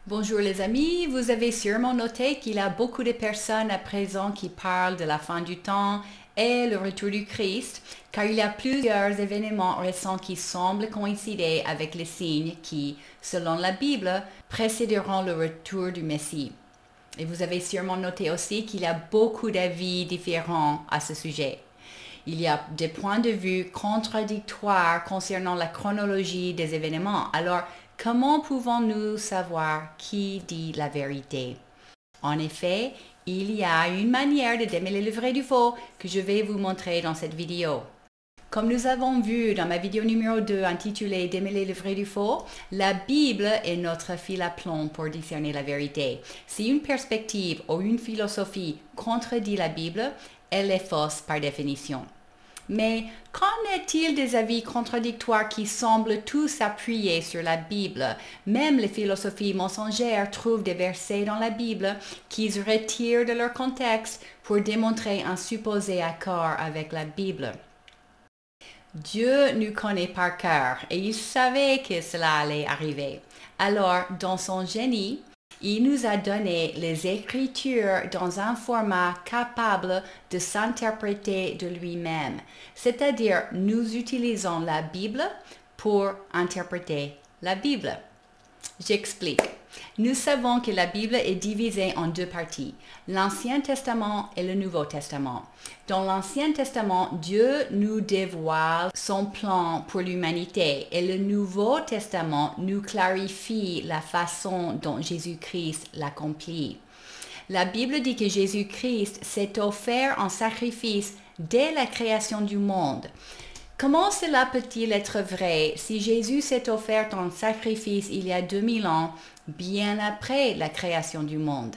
Bonjour les amis, vous avez sûrement noté qu'il y a beaucoup de personnes à présent qui parlent de la fin du temps et le retour du Christ, car il y a plusieurs événements récents qui semblent coïncider avec les signes qui, selon la Bible, précéderont le retour du Messie. Et vous avez sûrement noté aussi qu'il y a beaucoup d'avis différents à ce sujet. Il y a des points de vue contradictoires concernant la chronologie des événements. Alors, comment pouvons-nous savoir qui dit la vérité? En effet, il y a une manière de démêler le vrai du faux que je vais vous montrer dans cette vidéo. Comme nous avons vu dans ma vidéo numéro 2 intitulée « Démêler le vrai du faux », la Bible est notre fil à plomb pour discerner la vérité. Si une perspective ou une philosophie contredit la Bible, elle est fausse par définition. Mais qu'en est-il des avis contradictoires qui semblent tous s'appuyer sur la Bible? Même les philosophies mensongères trouvent des versets dans la Bible qu'ils retirent de leur contexte pour démontrer un supposé accord avec la Bible. Dieu nous connaît par cœur et il savait que cela allait arriver. Alors, dans son génie, il nous a donné les Écritures dans un format capable de s'interpréter de lui-même. C'est-à-dire, nous utilisons la Bible pour interpréter la Bible. J'explique. Nous savons que la Bible est divisée en deux parties, l'Ancien Testament et le Nouveau Testament. Dans l'Ancien Testament, Dieu nous dévoile son plan pour l'humanité et le Nouveau Testament nous clarifie la façon dont Jésus-Christ l'accomplit. La Bible dit que Jésus-Christ s'est offert en sacrifice dès la création du monde. Comment cela peut-il être vrai si Jésus s'est offert en sacrifice il y a 2000 ans, bien après la création du monde?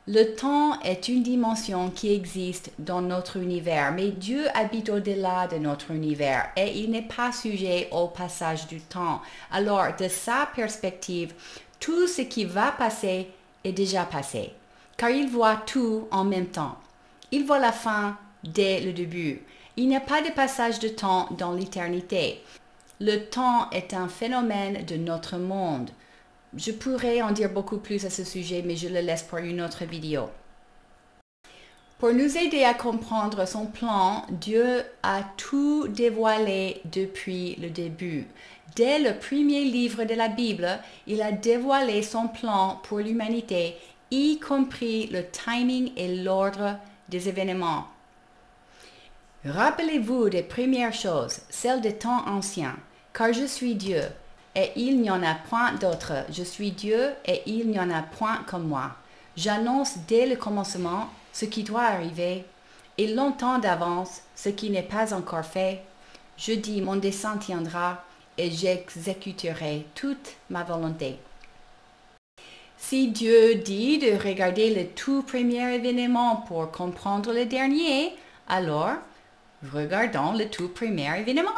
Le temps est une dimension qui existe dans notre univers, mais Dieu habite au-delà de notre univers et il n'est pas sujet au passage du temps. Alors, de sa perspective, tout ce qui va passer est déjà passé, car il voit tout en même temps. Il voit la fin dès le début. Il n'y a pas de passage de temps dans l'éternité. Le temps est un phénomène de notre monde. Je pourrais en dire beaucoup plus à ce sujet, mais je le laisse pour une autre vidéo. Pour nous aider à comprendre son plan, Dieu a tout dévoilé depuis le début. Dès le premier livre de la Bible, il a dévoilé son plan pour l'humanité, y compris le timing et l'ordre des événements. Rappelez-vous des premières choses, celles des temps anciens, car je suis Dieu, et il n'y en a point d'autre. Je suis Dieu, et il n'y en a point comme moi. J'annonce dès le commencement ce qui doit arriver, et longtemps d'avance ce qui n'est pas encore fait. Je dis, mon dessein tiendra, et j'exécuterai toute ma volonté. Si Dieu dit de regarder le tout premier événement pour comprendre le dernier, alors regardons le tout premier événement.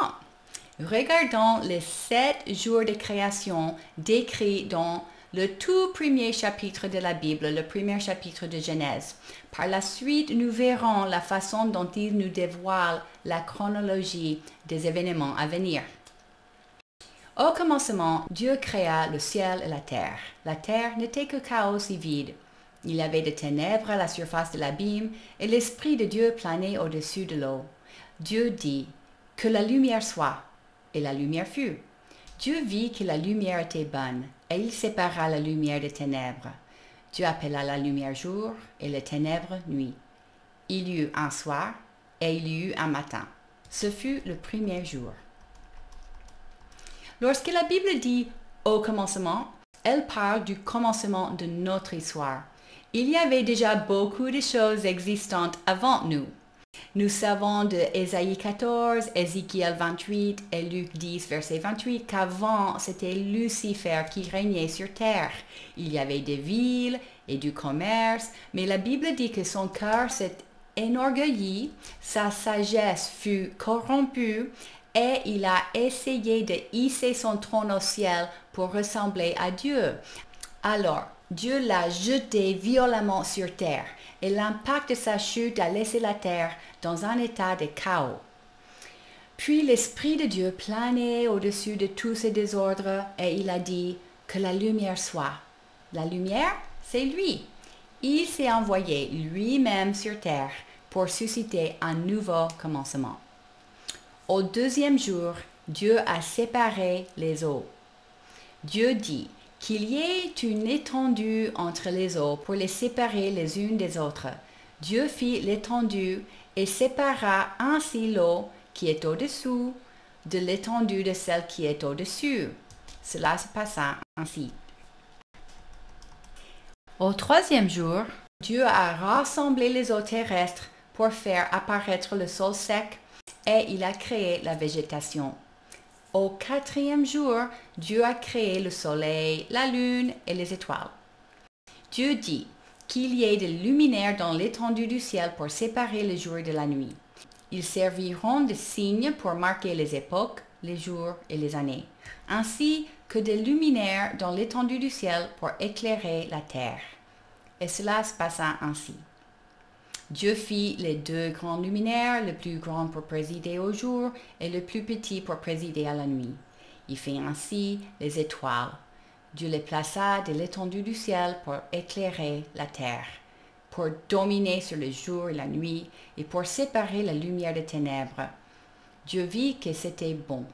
Regardons les 7 jours de création décrits dans le tout premier chapitre de la Bible, le premier chapitre de Genèse. Par la suite, nous verrons la façon dont il nous dévoile la chronologie des événements à venir. Au commencement, Dieu créa le ciel et la terre. La terre n'était que chaos et vide. Il y avait des ténèbres à la surface de l'abîme et l'Esprit de Dieu planait au-dessus de l'eau. Dieu dit « Que la lumière soit », et la lumière fut. Dieu vit que la lumière était bonne, et il sépara la lumière des ténèbres. Dieu appela la lumière jour, et les ténèbres nuit. Il y eut un soir, et il y eut un matin. Ce fut le premier jour. Lorsque la Bible dit « au commencement », elle parle du commencement de notre histoire. Il y avait déjà beaucoup de choses existantes avant nous. Nous savons de Ésaïe 14, Ézéchiel 28 et Luc 10, verset 28, qu'avant, c'était Lucifer qui régnait sur terre. Il y avait des villes et du commerce, mais la Bible dit que son cœur s'est enorgueilli, sa sagesse fut corrompue et il a essayé de hisser son trône au ciel pour ressembler à Dieu. Alors, Dieu l'a jeté violemment sur terre et l'impact de sa chute a laissé la terre dans un état de chaos. Puis l'Esprit de Dieu planait au-dessus de tous ces désordres et il a dit que la lumière soit. La lumière, c'est lui. Il s'est envoyé lui-même sur terre pour susciter un nouveau commencement. Au deuxième jour, Dieu a séparé les eaux. Dieu dit qu'il y ait une étendue entre les eaux pour les séparer les unes des autres. Dieu fit l'étendue et sépara ainsi l'eau qui est au-dessous de l'étendue de celle qui est au-dessus. Cela se passa ainsi. Au troisième jour, Dieu a rassemblé les eaux terrestres pour faire apparaître le sol sec et il a créé la végétation. Au quatrième jour, Dieu a créé le soleil, la lune et les étoiles. Dieu dit qu'il y ait des luminaires dans l'étendue du ciel pour séparer le jour de la nuit. Ils serviront de signes pour marquer les époques, les jours et les années, ainsi que des luminaires dans l'étendue du ciel pour éclairer la terre. Et cela se passa ainsi. Dieu fit les deux grands luminaires, le plus grand pour présider au jour et le plus petit pour présider à la nuit. Il fit ainsi les étoiles. Dieu les plaça de l'étendue du ciel pour éclairer la terre, pour dominer sur le jour et la nuit et pour séparer la lumière des ténèbres. Dieu vit que c'était bon.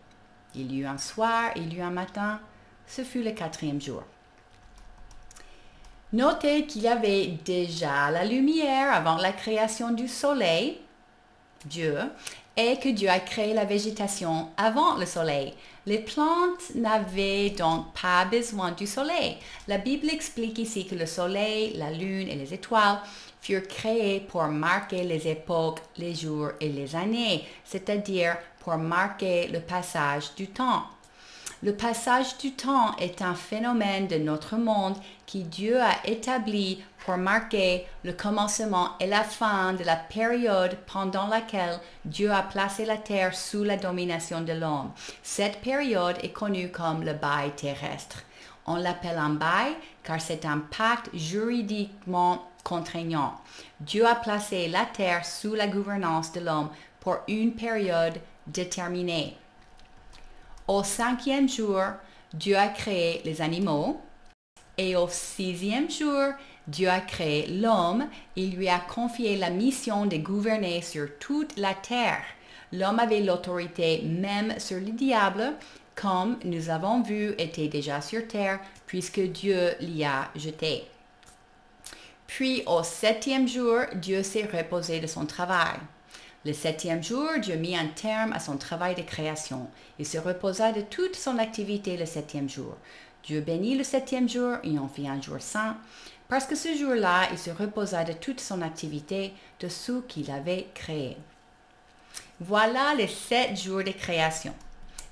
Il y eut un soir, il y eut un matin, ce fut le quatrième jour. Notez qu'il y avait déjà la lumière avant la création du soleil, Dieu, et que Dieu a créé la végétation avant le soleil. Les plantes n'avaient donc pas besoin du soleil. La Bible explique ici que le soleil, la lune et les étoiles furent créés pour marquer les époques, les jours et les années, c'est-à-dire pour marquer le passage du temps. Le passage du temps est un phénomène de notre monde qui Dieu a établi pour marquer le commencement et la fin de la période pendant laquelle Dieu a placé la terre sous la domination de l'homme. Cette période est connue comme le bail terrestre. On l'appelle un bail car c'est un pacte juridiquement contraignant. Dieu a placé la terre sous la gouvernance de l'homme pour une période déterminée. Au cinquième jour, Dieu a créé les animaux et au sixième jour, Dieu a créé l'homme et lui a confié la mission de gouverner sur toute la terre. L'homme avait l'autorité même sur le diable, comme nous avons vu était déjà sur terre, puisque Dieu l'y a jeté. Puis au septième jour, Dieu s'est reposé de son travail. Le septième jour, Dieu mit un terme à son travail de création. Il se reposa de toute son activité le septième jour. Dieu bénit le septième jour et en fit un jour saint, parce que ce jour-là, il se reposa de toute son activité, de ce qu'il avait créé. Voilà les 7 jours de création.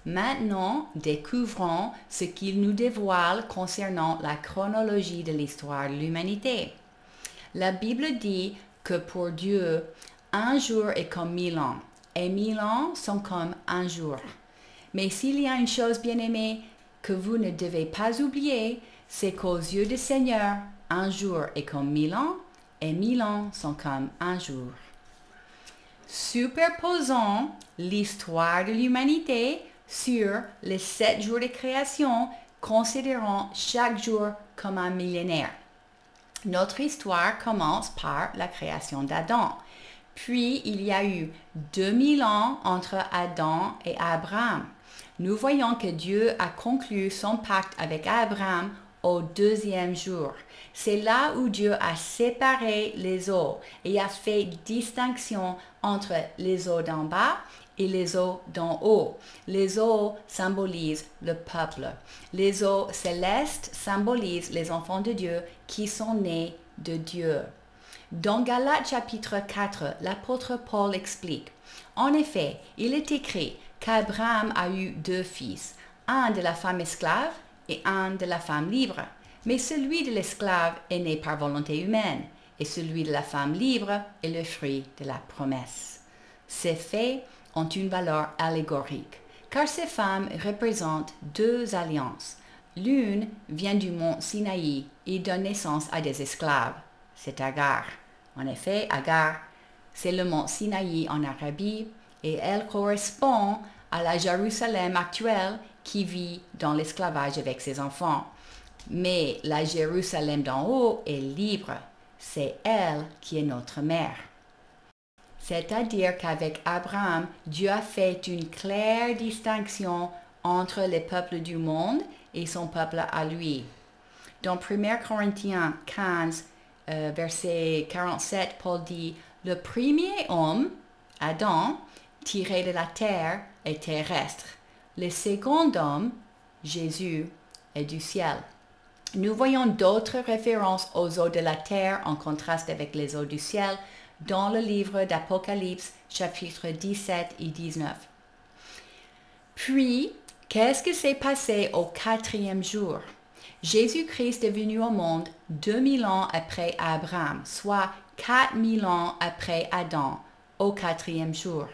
Maintenant, découvrons ce qu'il nous dévoile concernant la chronologie de l'histoire de l'humanité. La Bible dit que pour Dieu, un jour est comme 1000 ans, et 1000 ans sont comme un jour. Mais s'il y a une chose bien-aimée que vous ne devez pas oublier, c'est qu'aux yeux du Seigneur, un jour est comme 1000 ans, et 1000 ans sont comme un jour. Superposons l'histoire de l'humanité sur les 7 jours de création, considérant chaque jour comme un millénaire. Notre histoire commence par la création d'Adam. Puis, il y a eu 2000 ans entre Adam et Abraham. Nous voyons que Dieu a conclu son pacte avec Abraham au 2e jour. C'est là où Dieu a séparé les eaux et a fait distinction entre les eaux d'en bas et les eaux d'en haut. Les eaux symbolisent le peuple. Les eaux célestes symbolisent les enfants de Dieu qui sont nés de Dieu. Dans Galates chapitre 4, l'apôtre Paul explique: en effet, il est écrit qu'Abraham a eu 2 fils, un de la femme esclave et un de la femme libre. Mais celui de l'esclave est né par volonté humaine, et celui de la femme libre est le fruit de la promesse. Ces faits ont une valeur allégorique, car ces femmes représentent 2 alliances. L'une vient du mont Sinaï et donne naissance à des esclaves, c'est Agar. En effet, Agar, c'est le mont Sinaï en Arabie et elle correspond à la Jérusalem actuelle qui vit dans l'esclavage avec ses enfants. Mais la Jérusalem d'en haut est libre. C'est elle qui est notre mère. C'est-à-dire qu'avec Abraham, Dieu a fait une claire distinction entre les peuples du monde et son peuple à lui. Dans 1 Corinthiens 15, verset 47, Paul dit, « Le premier homme, Adam, tiré de la terre, est terrestre. Le second homme, Jésus, est du ciel. » Nous voyons d'autres références aux eaux de la terre en contraste avec les eaux du ciel dans le livre d'Apocalypse, chapitres 17 et 19. Puis, qu'est-ce qui s'est passé au 4e jour? Jésus-Christ est venu au monde 2000 ans après Abraham, soit 4000 ans après Adam, au 4e jour.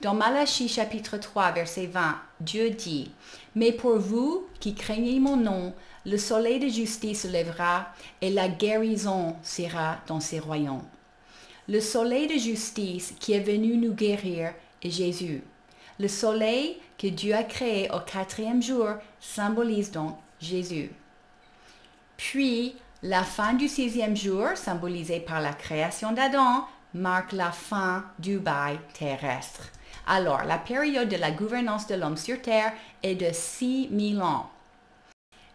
Dans Malachie chapitre 3, verset 20, Dieu dit, « Mais pour vous qui craignez mon nom, le soleil de justice se lèvera et la guérison sera dans ses royaumes. » Le soleil de justice qui est venu nous guérir est Jésus. Le soleil que Dieu a créé au 4e jour symbolise donc Jésus. Puis, la fin du 6e jour, symbolisée par la création d'Adam, marque la fin du bail terrestre. Alors, la période de la gouvernance de l'homme sur terre est de 6000 ans.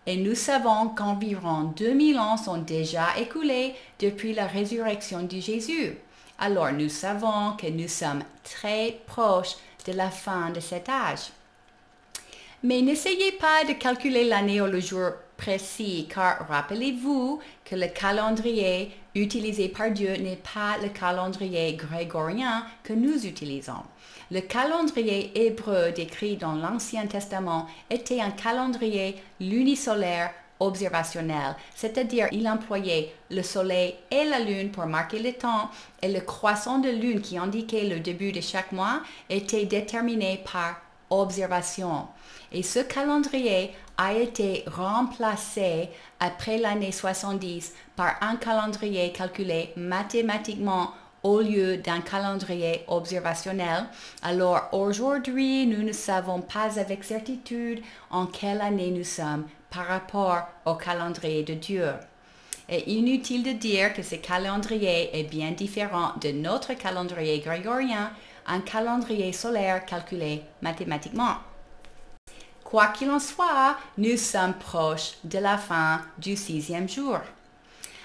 Et nous savons qu'environ 2000 ans sont déjà écoulés depuis la résurrection de Jésus. Alors, nous savons que nous sommes très proches de la fin de cet âge. Mais n'essayez pas de calculer l'année ou le jour précis, car rappelez-vous que le calendrier utilisé par Dieu n'est pas le calendrier grégorien que nous utilisons. Le calendrier hébreu décrit dans l'Ancien Testament était un calendrier lunisolaire observationnel, c'est-à-dire il employait le soleil et la lune pour marquer le temps et le croissant de lune qui indiquait le début de chaque mois était déterminé par observation. Et ce calendrier a été remplacé après l'année 70 par un calendrier calculé mathématiquement au lieu d'un calendrier observationnel. Alors aujourd'hui, nous ne savons pas avec certitude en quelle année nous sommes par rapport au calendrier de Dieu. Et inutile de dire que ce calendrier est bien différent de notre calendrier grégorien, un calendrier solaire calculé mathématiquement. Quoi qu'il en soit, nous sommes proches de la fin du 6e jour.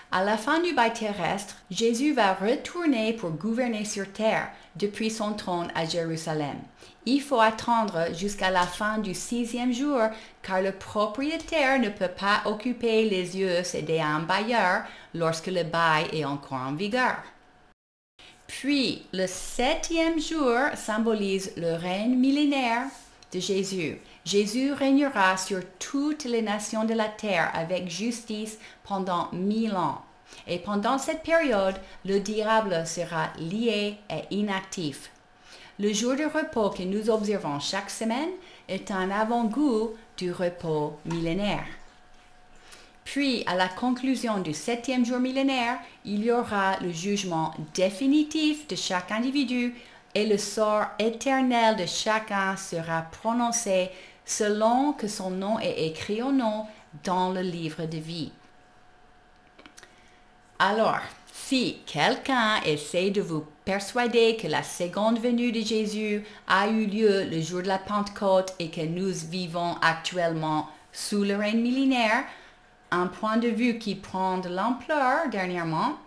À la fin du bail terrestre, Jésus va retourner pour gouverner sur terre depuis son trône à Jérusalem. Il faut attendre jusqu'à la fin du 6e jour car le propriétaire ne peut pas occuper les lieux cédés à un bailleur lorsque le bail est encore en vigueur. Puis, le 7e jour symbolise le règne millénaire de Jésus. Jésus régnera sur toutes les nations de la terre avec justice pendant 1000 ans. Et pendant cette période, le diable sera lié et inactif. Le jour de repos que nous observons chaque semaine est un avant-goût du repos millénaire. Puis, à la conclusion du 7e jour millénaire, il y aura le jugement définitif de chaque individu et le sort éternel de chacun sera prononcé selon que son nom est écrit ou non dans le livre de vie. Alors, si quelqu'un essaie de vous persuader que la seconde venue de Jésus a eu lieu le jour de la Pentecôte et que nous vivons actuellement sous le règne millénaire, un point de vue qui prend de l'ampleur dernièrement,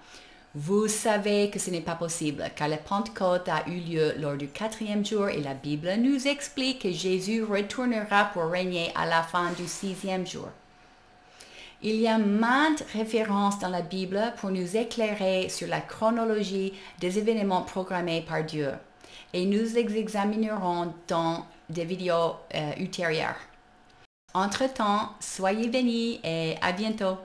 vous savez que ce n'est pas possible, car la Pentecôte a eu lieu lors du 4e jour et la Bible nous explique que Jésus retournera pour régner à la fin du 6e jour. Il y a maintes références dans la Bible pour nous éclairer sur la chronologie des événements programmés par Dieu, et nous les examinerons dans des vidéos ultérieures. Entre-temps, soyez bénis et à bientôt.